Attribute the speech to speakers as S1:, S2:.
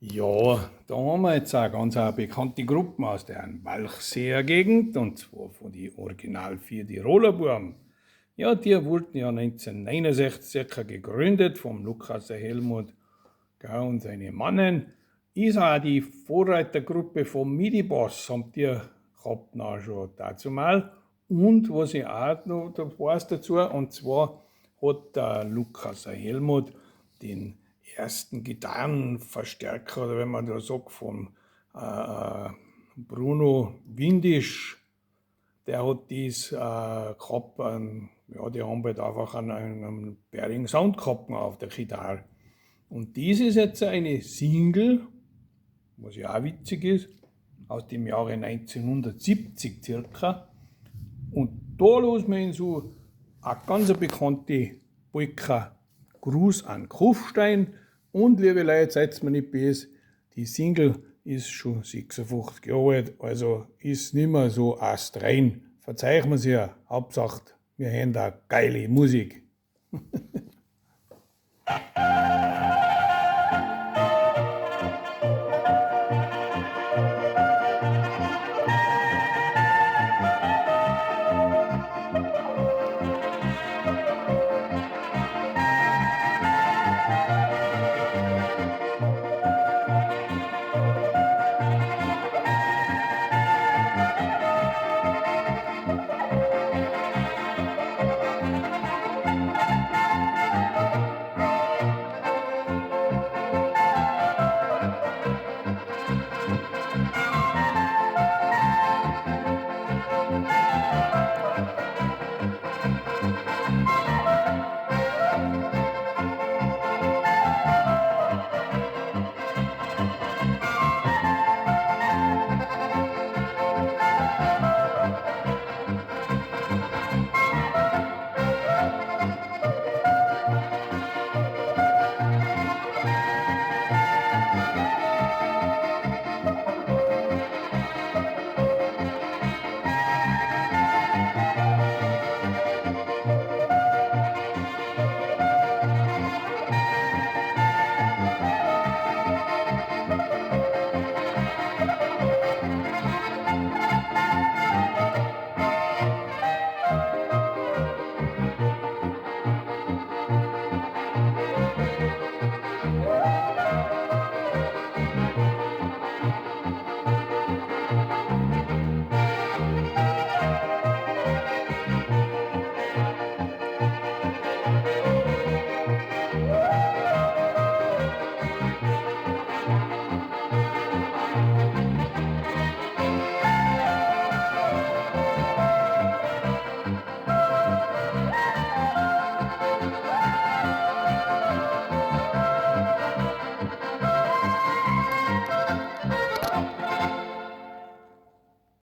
S1: Ja, da haben wir jetzt eine bekannte Gruppe aus der Walchseer Gegend, und zwar von den Original 4 Tiroler Buben. Ja, die wurden ja 1969 circa gegründet vom Lukas der Helmut, gell, und seine Mannen. Ist auch die Vorreitergruppe vom Midi-Boss, haben die gehabt noch schon dazu mal. Und was ich auch noch da weiß dazu, und zwar hat der Lukas der Helmut den ersten Gitarrenverstärker, oder wenn man da sagt, von Bruno Windisch, der hat dies gehabt, ja, die haben halt einfach einen bärigen Sound gehabt auf der Gitarre. Und dies ist jetzt eine Single, was ja auch witzig ist, aus dem Jahre 1970 circa. Und da los wir in so eine ganz bekannte Polka Gruß an Kufstein. Und liebe Leute, seid mir nicht böse, die Single ist schon 56 Jahre alt, also ist nicht mehr so astrein. Verzeiht mir's ja, Hauptsache wir hören da geile Musik.